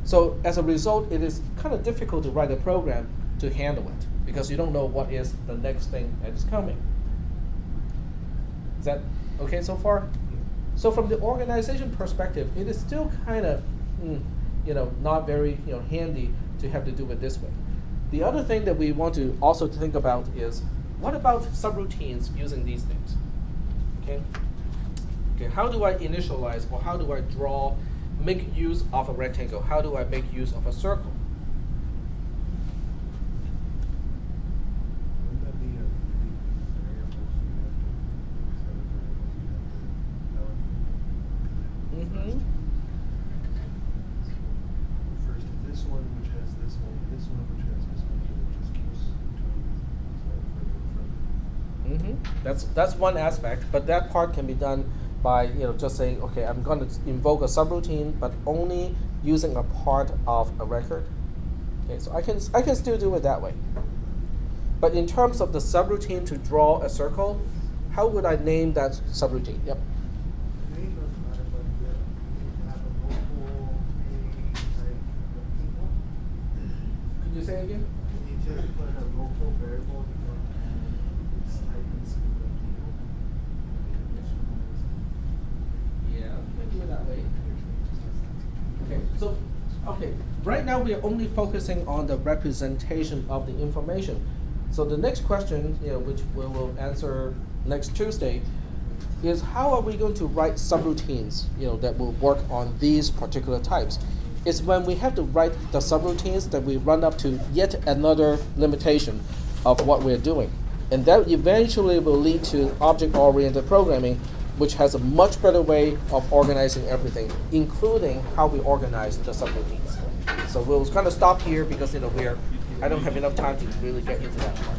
So as a result, it is kind of difficult to write a program to handle it because you don't know what is the next thing that is coming. Is that okay so far? So from the organization perspective, it is still kind of, not very, handy to have to do it this way. The other thing that we want to also think about is, what about subroutines using these things? Okay. Okay. How do I initialize, or how do I make use of a rectangle? How do I make use of a circle? Wouldn't that be a variables you have to That's one aspect, but that part can be done by just saying, okay, I'm going to invoke a subroutine, but only using a part of a record. Okay, so I can still do it that way. But in terms of the subroutine to draw a circle, how would I name that subroutine? Yep. The name doesn't matter, but you need to have a local a type of people. Could you say it again? You need to put a local variable and it's type in school of people. Yeah, we can do it that way. Okay, so right now we are only focusing on the representation of the information. So the next question, which we will answer next Tuesday, is how are we going to write subroutines, that will work on these particular types? It's when we have to write the subroutines that we run up to yet another limitation of what we're doing. And that eventually will lead to object-oriented programming, which has a much better way of organizing everything, including how we organize the subroutines. So we'll kind of stop here because I don't have enough time to really get into that part.